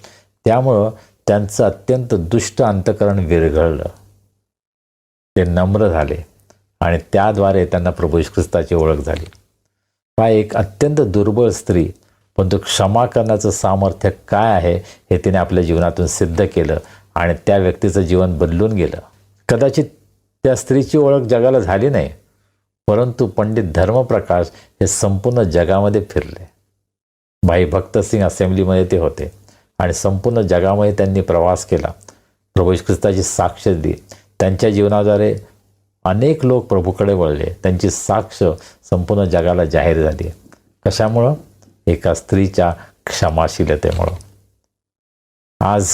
त्यामुळं त्यांचं अत्यंत दुष्ट अंतःकरण विरघळलं. ते नम्र झाले आणि त्याद्वारे त्यांना प्रभू येशू ख्रिस्ताची ओळख झाली. एक अत्यंत दुर्बळ स्त्री, पण तो क्षमा करण्याचं सामर्थ्य काय आहे हे तिने आपल्या जीवनातून सिद्ध केलं आणि त्या व्यक्तीचं जीवन बदलून गेलं. कदाचित त्या स्त्रीची ओळख जगाला झाली नाही, परंतु पंडित धर्मप्रकाश हे संपूर्ण जगामध्ये फिरले. भाई भक्तसिंग असेंब्लीमध्ये ते होते आणि संपूर्ण जगामध्ये त्यांनी प्रवास केला, प्रभू येशू ख्रिस्ताची साक्ष दिली. त्यांच्या जीवनाद्वारे अनेक लोक प्रभूकडे वळले. त्यांची साक्ष संपूर्ण जगाला जाहीर झाली. कशामुळं? एका स्त्रीच्या क्षमाशीलतेमुळं. आज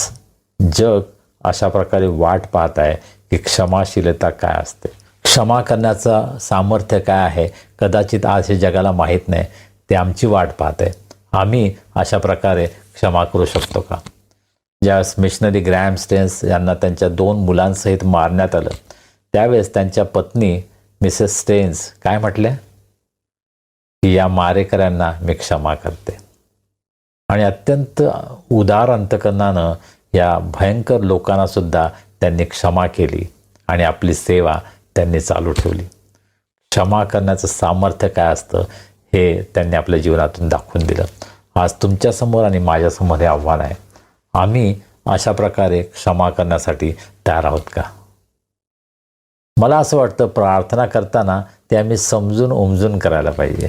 जग अशा प्रकारे वाट पाहत आहे की क्षमाशीलता काय असते, क्षमा करण्याचं सामर्थ्य काय आहे. कदाचित आज हे जगाला माहीत नाही. ते आमची वाट पाहत आहे. आम्ही अशा प्रकारे क्षमा करू शकतो का? ज्यावेळेस मिशनरी ग्रॅहम स्टेन्स यांना त्यांच्या 2 मुलांसहित मारण्यात आलं, त्यावेळेस त्यांच्या पत्नी मिसेस स्टेन्स काय म्हटल्या की या मारेकऱ्यांना मी क्षमा करते. आणि अत्यंत उदार अंतकरणानं या भयंकर लोकांना सुद्धा त्यांनी क्षमा केली आणि आपली सेवा त्यांनी चालू ठेवली. क्षमा करण्याचं सामर्थ्य काय असतं हे त्यांनी आपल्या जीवनातून दाखवून दिलं. आज तुमच्यासमोर आणि माझ्यासमोर हे आव्हान आहे. आम्ही अशा प्रकारे क्षमा करण्यासाठी तयार आहोत का? मला असं वाटतं प्रार्थना करताना ते आम्ही समजून उमजून करायला पाहिजे.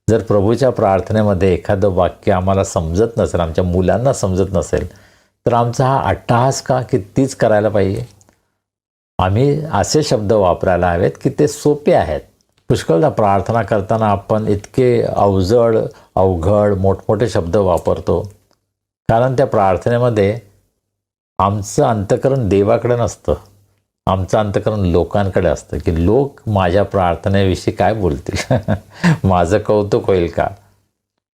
जर प्रभूच्या प्रार्थनेमध्ये एखादं वाक्य आम्हाला समजत नसेल, आमच्या मुलांना समजत नसेल, तर आमचा हा अट्टहास का की तीच करायला पाहिजे? आम्ही असे शब्द वापरायला हवेत की ते सोपे आहेत. पुष्कळदा प्रार्थना करताना आपण इतके अवघड मोठमोठे शब्द वापरतो, कारण त्या प्रार्थनेमध्ये आमचं अंतःकरण देवाकडे नसतं, आमचं अंतःकरण लोकांकडे असतं की लोक माझ्या प्रार्थनेविषयी काय बोलतील, माझं कौतुक होईल का,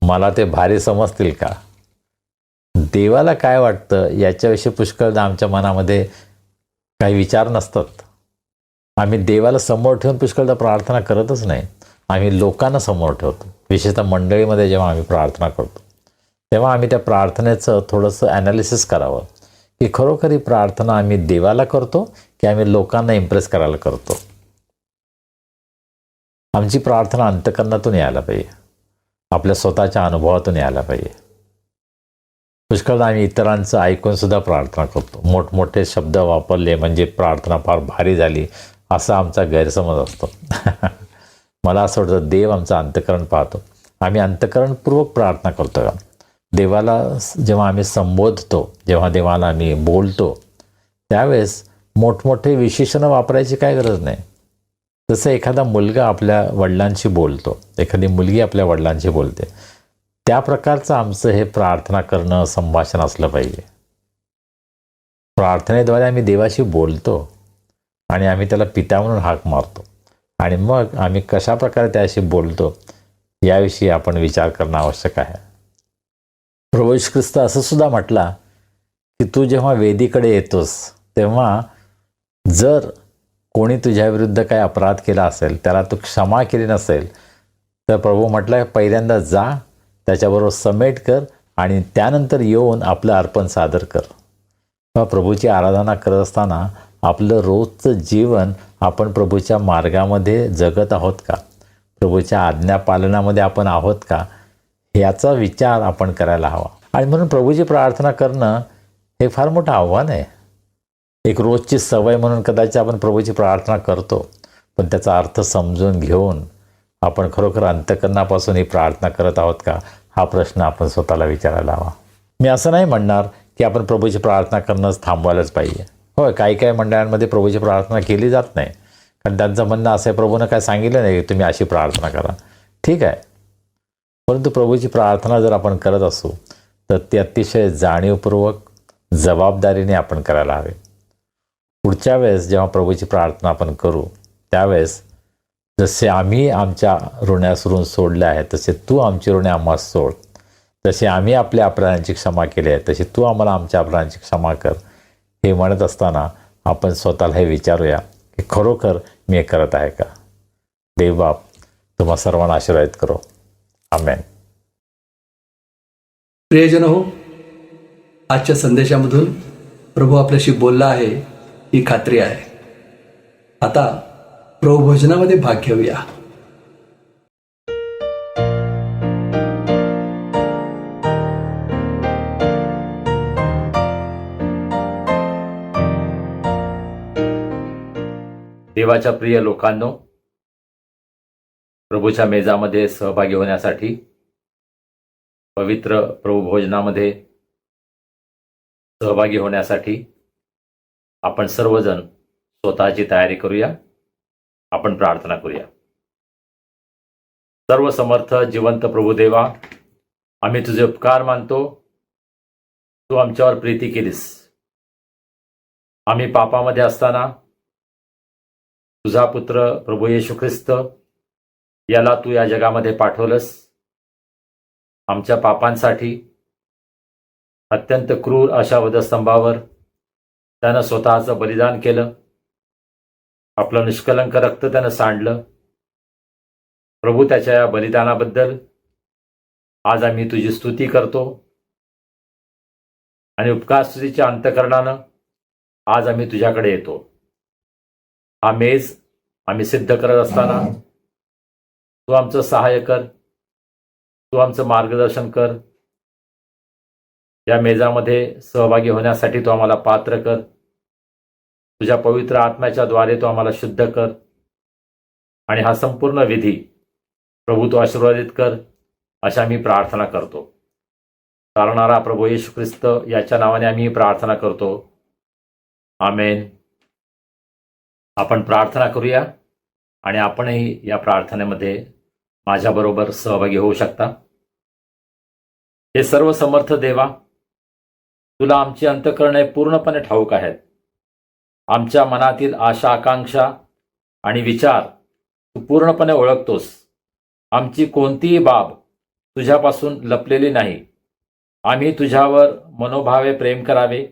मला ते भारी समजतील का. देवाला काय वाटतं याच्याविषयी पुष्कळदा आमच्या मनामध्ये काही विचार नसतात. आम्ही देवाला समोर ठेवून पुष्कळदा प्रार्थना करतच नाही. आम्ही लोकांना समोर ठेवतो. विशेषतः मंडळीमध्ये जेव्हा आम्ही प्रार्थना करतो तेव्हा आम्ही त्या प्रार्थनेचं थोडंसं ॲनालिसिस करावं की खरोखर ही प्रार्थना आम्ही देवाला करतो की आम्ही लोकांना इम्प्रेस करायला करतो. आमची प्रार्थना अंतःकरणातून यायला पाहिजे, आपल्या स्वतःच्या अनुभवातून यायला पाहिजे. पुष्कळदा आम्ही इतरांचं ऐकून सुद्धा प्रार्थना करतो. मोठमोठे शब्द वापरले म्हणजे प्रार्थना फार भारी झाली असा आमचा गैरसमज असतो. मला असं वाटतं देव आमचं अंतःकरण पाहतो. आम्ही अंतःकरणपूर्वक प्रार्थना करतो का? देवाला जेव्हा आम्ही संबोधतो, जेव्हा देवाला आम्ही बोलतो त्यावेळेस मोठमोठे विशेषणं वापरायची काय गरज नाही. जसं एखादा मुलगा आपल्या वडिलांशी बोलतो, एखादी मुलगी आपल्या वडिलांशी बोलते, त्या प्रकारचं आमचं हे प्रार्थना करणं, संभाषण असलं पाहिजे. प्रार्थनेद्वारे आम्ही देवाशी बोलतो आणि आम्ही त्याला पिता म्हणून हाक मारतो आणि मग आम्ही कशा प्रकारे त्याशी बोलतो याविषयी आपण विचार करणं आवश्यक आहे. प्रभू येशू ख्रिस्त असं सुद्धा म्हटला की तू जेव्हा वेदीकडे येतोस तेव्हा जर कोणी तुझ्या विरुद्ध काही अपराध केला असेल, त्याला तू क्षमा केली नसेल, तर प्रभू म्हटलं पहिल्यांदा जा, त्याच्याबरोबर समेट कर आणि त्यानंतर येऊन आपलं अर्पण सादर कर. प्रभूची आराधना करत असताना आपलं रोजचं जीवन आपण प्रभूच्या मार्गामध्ये जगत आहोत का? प्रभूच्या आज्ञापालनामध्ये आपण आहोत का? याचा विचार आपण करायला हवा. आणि म्हणून प्रभूची प्रार्थना करणं हे फार मोठं आव्हान आहे. एक रोजची सवय म्हणून कदाचित आपण प्रभूची प्रार्थना करतो, पण त्याचा अर्थ समजून घेऊन आपण खरोखर अंतःकरणापासून ही प्रार्थना करत आहोत का? हा प्रश्न आपण स्वतःला विचारायला हवा. मी असं नाही म्हणणार की आपण प्रभूची प्रार्थना करणंच थांबवायलाच पाहिजे. होय, काही मंडळांमध्ये प्रभूची प्रार्थना केली जात नाही, कारण त्यांचं म्हणणं असं आहे, प्रभूनं काय सांगितलं नाही की तुम्ही अशी प्रार्थना करा. ठीक आहे, परंतु प्रभूची प्रार्थना जर आपण करत असू तर ती अतिशय जाणीवपूर्वक, जबाबदारीने आपण करायला हवे. पुढच्या वेळेस जेव्हा प्रभूची प्रार्थना आपण करू त्यावेळेस जसे आम्ही आमच्या ऋणास ऋण सोडले आहे तसे तू आमची ऋणे आम्हास सोड, जसे आम्ही आपल्या अपराधांची क्षमा केली आहे तसे तू आम्हाला आमच्या अपराधांची क्षमा कर, हे म्हणत असताना आपण स्वतःला हे विचारूया की खरोखर मी हे करत आहे का? देवबाप तुम्हा सर्वांना आशीर्वादित करो. आमेन. प्रियजन हो, आजच्या संदेशामधून प्रभू आपल्याशी बोलला आहे ही खात्री आहे. आता प्रभू भोजनामध्ये भाग घेऊया. देवाच्या प्रिय लोकांनो, प्रभूच्या मेजामध्ये सहभागी होण्यासाठी, पवित्र प्रभू भोजनामध्ये सहभागी होण्यासाठी आपण सर्वजण स्वतःची तयारी करूया. आपण प्रार्थना करूया. सर्व समर्थ जिवंत प्रभू देवा, आम्ही तुझे उपकार मानतो. तू आमच्यावर प्रीती केलीस. आम्ही पापामध्ये असताना तुझा पुत्र प्रभू येशू ख्रिस्त याला तू या जगामध्ये पाठवलंस. आमच्या पापांसाठी अत्यंत क्रूर अशा वधस्तंभावर त्यानं स्वतःचं बलिदान केलं. आपलं निष्कलंक रक्त त्यानं सांडलं. प्रभू, त्याच्या या बलिदानाबद्दल आज आम्ही तुझी स्तुती करतो आणि उपकारस्तुतीच्या अंतःकरणानं आज आम्ही तुझ्याकडे येतो. हा मेज आम्ही सिद्ध करत असताना तू आमचं सहाय्य कर, तू आमचं मार्गदर्शन कर. या मेजामध्ये सहभागी होण्यासाठी तू आम्हाला पात्र कर. तुझ्या पवित्र आत्म्याच्या द्वारे तू आम्हाला शुद्ध कर आणि हा संपूर्ण विधी प्रभू तू आशीर्वादित कर, अशा मी प्रार्थना करतो. तारणारा प्रभू येशू ख्रिस्त याच्या नावाने आम्ही प्रार्थना करतो. आमेन. आपण प्रार्थना करूया आणि आपणही या प्रार्थनेमध्ये माझ्याबरोबर सहभागी होऊ शकता. हे सर्व समर्थ देवा, तुला आमची अंतःकरणे पूर्णपणे ठाऊक आहेत. आमच्या मनातील आशा, आकांक्षा आणि विचार तू पूर्णपणे ओळखतोस. आमची कोणतीही बाब तुझ्यापासून लपलेली नाही. आम्ही तुझ्यावर मनोभावे प्रेम करावे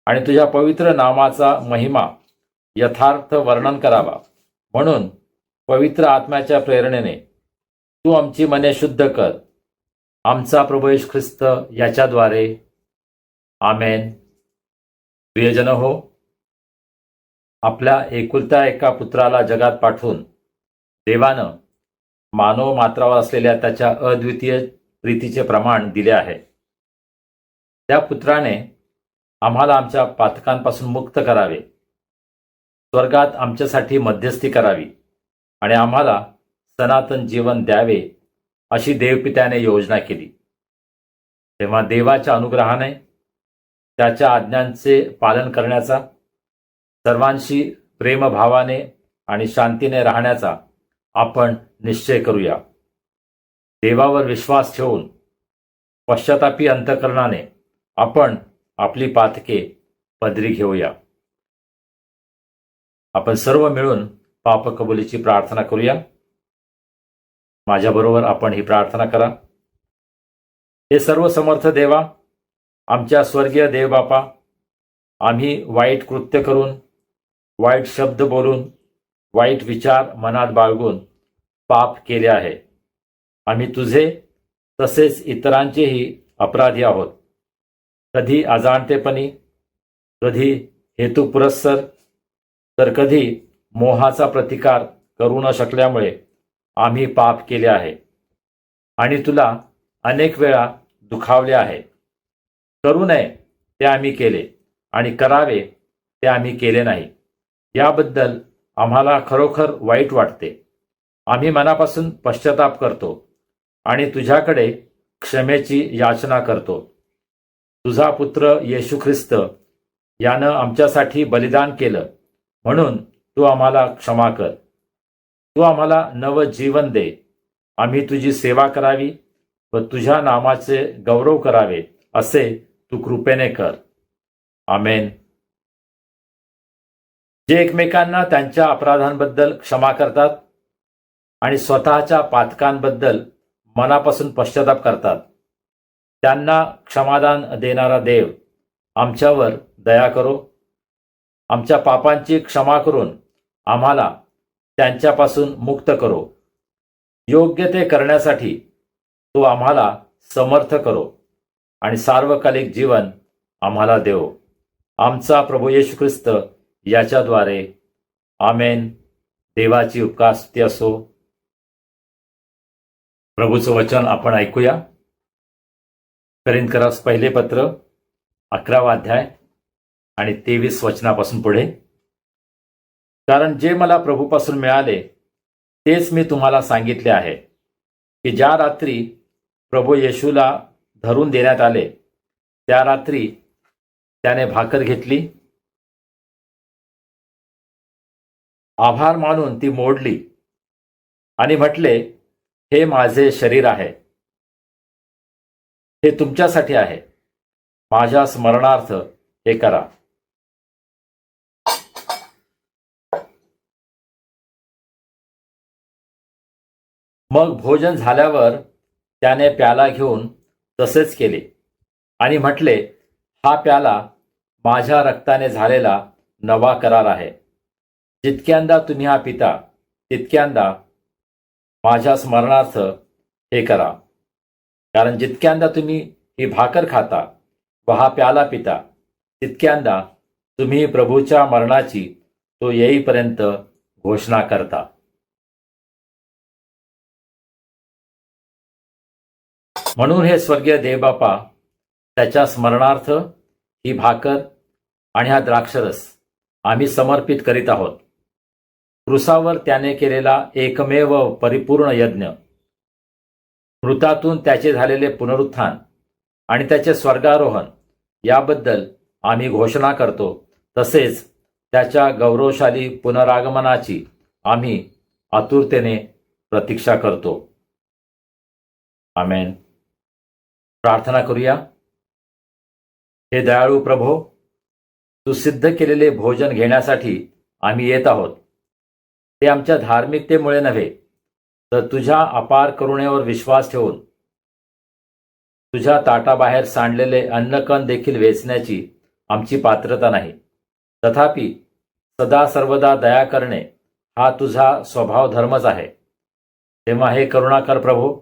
आणि तुझ्या पवित्र नामाचा महिमा यथार्थ वर्णन करावा, म्हणून पवित्र आत्म्याच्या प्रेरणेने तू आमची मने शुद्ध कर. आमचा प्रभू येशू ख्रिस्त याच्याद्वारे. आमेन. प्रियजन हो, आपल्या एकुलत्या एका पुत्राला जगात पाठवून देवानं मानव मात्रावर असलेल्या त्याच्या अद्वितीय प्रीतीचे प्रमाण दिले आहे. त्या पुत्राने आम्हाला आमच्या पातकांपासून मुक्त करावे, स्वर्गात आमच्यासाठी मध्यस्थी करावी आणि आम्हाला सनातन जीवन द्यावे अशी देवपित्याने योजना केली. तेव्हा देवाच्या अनुग्रहाने त्याच्या आज्ञांचे पालन करण्याचा, सर्वांशी प्रेमभावाने आणि शांतीने राहण्याचा आपण निश्चय करूया. देवावर विश्वास ठेवून पश्चातापी अंतःकरणाने आपण आपली पातके पदरी घेऊया. आपण सर्व मिळून पापकबुलीची प्रार्थना करूया. माझ्याबरोबर आपण ही प्रार्थना करा. हे सर्व समर्थ देवा, आमच्या स्वर्गीय देवबापा, आम्ही वाईट कृत्य करून, वाईट शब्द बोलून, वाईट विचार मनात बाळगून पाप केले आहे. आम्ही तुझे तसेच इतरांचेही अपराधी आहोत. कधी अजाणतेपणी, कधी हेतुपुरस्सर, तर कधी मोहाचा प्रतिकार करू न शकल्यामुळे आम्ही पाप केले आहे आणि तुला अनेक वेळा दुखावले आहे. करू नये ते आम्ही केले आणि करावे ते आम्ही केले नाही. याबद्दल आम्हाला खरोखर वाईट वाटते. आम्ही मनापासून पश्चाताप करतो आणि तुझ्याकडे क्षमेची याचना करतो. तुझा पुत्र येशू ख्रिस्त यानं आमच्यासाठी बलिदान केलं, म्हणून तू आम्हाला क्षमा कर. तू आम्हाला नवं जीवन दे. आम्ही तुझी सेवा करावी व तुझ्या नामाचे गौरव करावे असे तू कृपेने कर. आमेन. जे एकमेकांना त्यांच्या अपराधांबद्दल क्षमा करतात आणि स्वतःच्या पातकांबद्दल मनापासून पश्चाताप करतात, त्यांना क्षमादान देणारा देव आमच्यावर दया करो. आमच्या पापांची क्षमा करून आम्हाला त्यांच्यापासून मुक्त करो. योग्य ते करण्यासाठी तो आम्हाला समर्थ करो आणि सार्वकालिक जीवन आम्हाला देव. आमचा प्रभू येशू ख्रिस्त याच्याद्वारे. आमेन. देवाची उपकारस्तुती असो. प्रभूचं वचन आपण ऐकूया. करिंथकरास पहिले पत्र 11वा अध्याय आणि 23 वचनापासून पुढे. कारण जे मला प्रभूपासून मिळाले तेच मी तुम्हाला सांगितले आहे की ज्या रात्री प्रभू येशूला धरून देण्यात आले त्या रात्री त्याने भाकर घेतली, आभार मानून ती मोडली आणि म्हटले, हे माझे शरीर आहे, हे तुमच्यासाठी आहे. माझ्या स्मरणार्थ हे करा. मग भोजन झाल्यावर त्याने प्याला घेऊन तसेच केले आणि म्हटले, हा प्याला माझ्या रक्ताने झालेला नवा करार आहे. जितक्यांदा तुम्ही हा पिता तितक्यांदा माझ्या स्मरणार्थ हे करा. कारण जितक्यांदा तुम्ही ही भाकर खाता व हा प्याला पिता तितक्यांदा तुम्ही प्रभूच्या मरणाची तो येईपर्यंत घोषणा करता. म्हणून हे स्वर्गीय देवबापा, त्याच्या स्मरणार्थ ही भाकर आणि हा द्राक्षरस आम्ही समर्पित करीत आहोत. क्रूसावर त्याने केलेला एकमेव परिपूर्ण यज्ञ, मृतातून त्याचे झालेले पुनरुत्थान आणि त्याचे स्वर्गारोहण याबद्दल आम्ही घोषणा करतो. तसेच त्याच्या गौरवशाली पुनरागमनाची आम्ही आतुरतेने प्रतीक्षा करतो. आमेन. प्रार्थना करूया. हे दयाळू प्रभो, तू सिद्ध केलेले भोजन घेण्यासाठी आम्ही येत आहोत. ते आमच्या धार्मिकतेमुळे नव्हे, तर तुझ्या अपार करुणेवर विश्वास ठेवून तुझ्या ताटाबाहेर सांडलेले अन्नकण देखील वेचण्याची आमची पात्रता नाही. तथापि सदा सर्वदा दया करणे हा तुझा स्वभाव धर्मच आहे. तेव्हा हे करुणाकर प्रभू,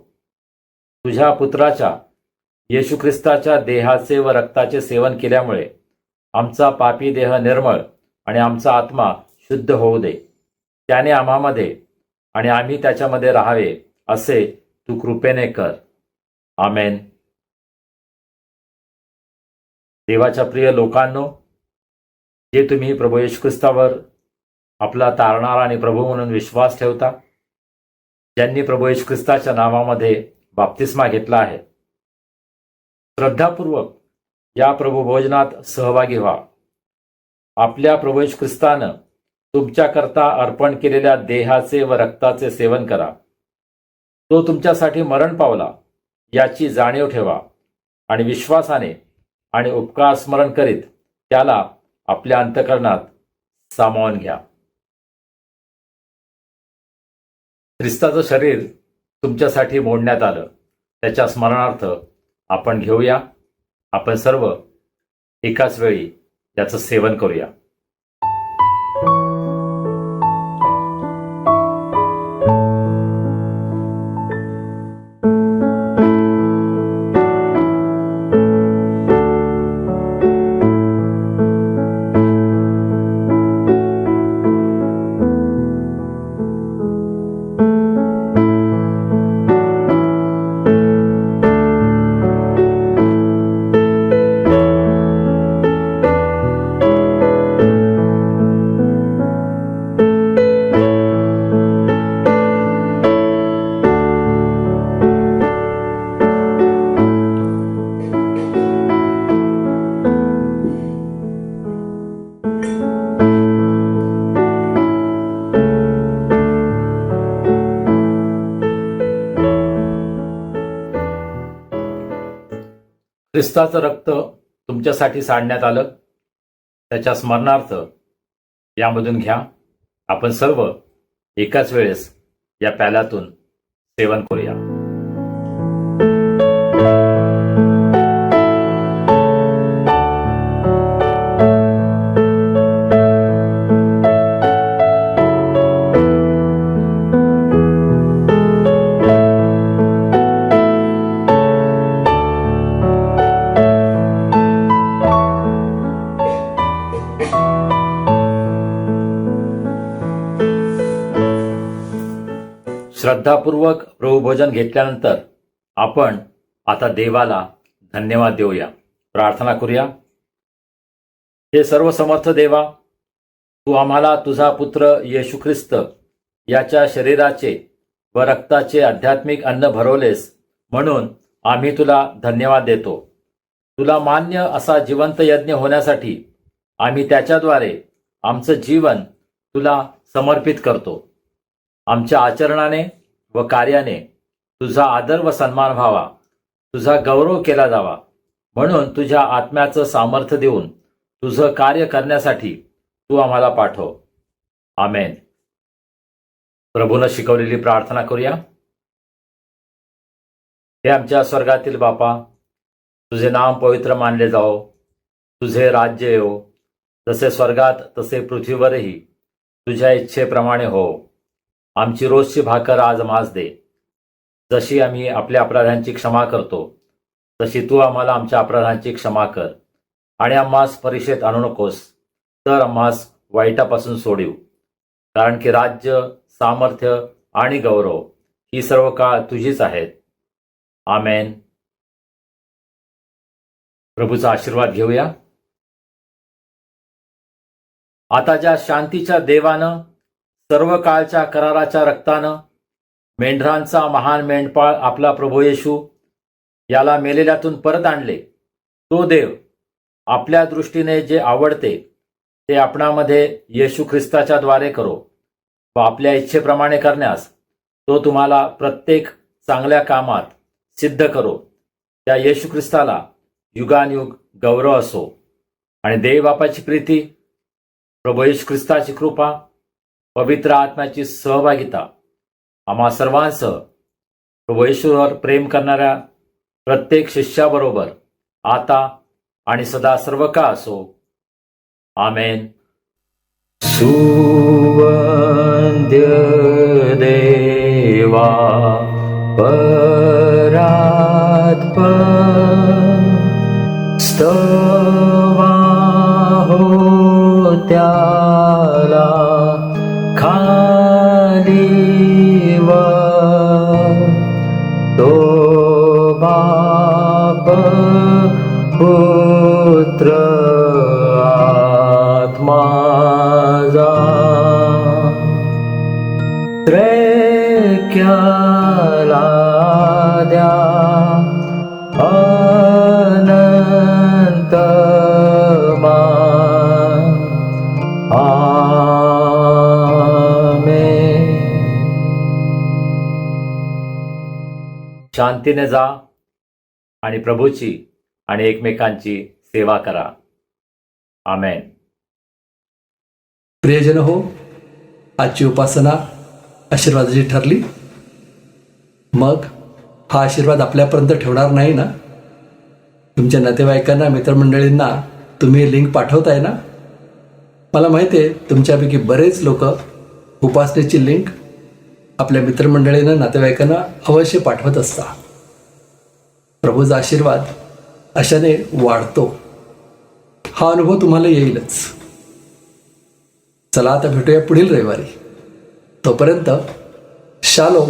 तुझ्या पुत्राच्या येशू ख्रिस्ताच्या देहाचे व रक्ताचे सेवन केल्यामुळे आमचा पापी देह निर्मळ आणि आमचा आत्मा शुद्ध होऊ दे. त्याने आम्हामध्ये आणि आम्ही त्याच्यामध्ये राहावे असे तू कृपेने कर. आमेन. देवाच्या प्रिय लोकांनो, जे तुम्ही प्रभू येशू ख्रिस्तावर आपला तारणारा आणि प्रभू म्हणून विश्वास ठेवता, ज्यांनी प्रभू येशू ख्रिस्ताच्या नावामध्ये बाप्तिस्मा घेतला आहे, श्रद्धापूर्वक या प्रभू भोजनात सहभागी व्हा. आपल्या प्रभू येशू ख्रिस्तानं तुमच्याकरता अर्पण केलेल्या देहाचे व रक्ताचे सेवन करा. तो तुमच्यासाठी मरण पावला याची जाणीव ठेवा आणि विश्वासाने आणि उपकार स्मरण करीत त्याला आपल्या अंतःकरणात सामावून घ्या. ख्रिस्ताचं शरीर तुमच्यासाठी मोडण्यात आलं, त्याच्या स्मरणार्थ आपण घेऊया. आपण सर्व एकाच वेळी याचं सेवन करूया. ख्रिस्ताचं रक्त तुमच्यासाठी सांडण्यात आलं, त्याच्या स्मरणार्थ यामधून घ्या. आपण सर्व एकाच वेळेस या प्याल्यातून सेवन करूया. श्रद्धापूर्वक प्रभुभोजन घेतल्यानंतर आपण आता देवाला धन्यवाद देऊया. प्रार्थना करूया. हे सर्व समर्थ देवा, तू आम्हाला तुझा पुत्र येशू ख्रिस्त याच्या शरीराचे व रक्ताचे आध्यात्मिक अन्न भरवलेस, म्हणून आम्ही तुला धन्यवाद देतो. तुला मान्य असा जिवंत यज्ञ होण्यासाठी आम्ही त्याच्याद्वारे आमचं जीवन तुला समर्पित करतो. आमच्या आचरणाने व कार्याने तुझा आदर व सन्मान व्हावा, तुझा गौरव केला जावा, म्हणून तुझ्या आत्म्याचं सामर्थ्य देऊन तुझं कार्य करण्यासाठी तू आम्हाला पाठव. आमेन. प्रभूनं शिकवलेली प्रार्थना करूया. हे आमच्या स्वर्गातील बापा, तुझे नाम पवित्र मानले जाओ, तुझे राज्य येवो, जसे स्वर्गात तसे पृथ्वीवरही तुझ्या इच्छेप्रमाणे हो. आमची रोजची भाकर आज आम्हास दे. जशी आम्ही आपल्या अपराधांची क्षमा करतो, तशी तू आम्हाला आमच्या अपराधांची क्षमा कर. आणि आम्हास परीक्षेत आणू नकोस, तर आम्हास वाईटापासून सोडीव. कारण की राज्य, सामर्थ्य आणि गौरव ही सर्व काळ तुझीच आहेत. आमेन. प्रभूचा आशीर्वाद घेऊया. आता ज्या शांतीच्या देवानं सर्व काळच्या कराराच्या रक्तानं मेंढरांचा महान मेंढपाळ आपला प्रभू येशू याला मेलेल्यातून परत आणले, तो देव आपल्या दृष्टीने जे आवडते ते आपणामध्ये येशू ख्रिस्ताच्या द्वारे करो व आपल्या इच्छेप्रमाणे करण्यास तो तुम्हाला प्रत्येक चांगल्या कामात सिद्ध करो. त्या येशू ख्रिस्ताला युगानयुग गौरव असो. आणि देव बापाची प्रीती, प्रभू येशू ख्रिस्ताची कृपा, पवित्र आत्म्याची सहभागिता आम्हा सर्वांसह प्रभू येशूवर प्रेम करणाऱ्या प्रत्येक शिष्याबरोबर आता आणि सदा सर्व का असो. आमेन. सुवंद्य देवा परात्पर स्तवा हो त्याला खाली व तो बाप पुत्र आत्मा जा त्रैक्याला द्या अनंत मान. आमेन. शांतीने जा आणि प्रभूची आणि एकमेकांची सेवा करा. आमेन. प्रियजन हो, आजची उपासना आशीर्वादाची ठरली. मग हा आशीर्वाद आपल्यापर्यंत ठेवणार नाही ना? तुमच्या नातेवाईकांना, मित्रमंडळींना तुम्ही लिंक पाठवताय ना? मला माहिती आहे तुमच्यापैकी बरेच लोक उपासनेची लिंक आपल्या मित्रमंडळींना, नातेवाईकांना अवश्य पाठवत असता. प्रभूचा आशीर्वाद अशाने वाढतो. हा अनुभव तुम्हाला येईलच. चला आता भेटूया पुढील रविवारी. तोपर्यंत शालोम.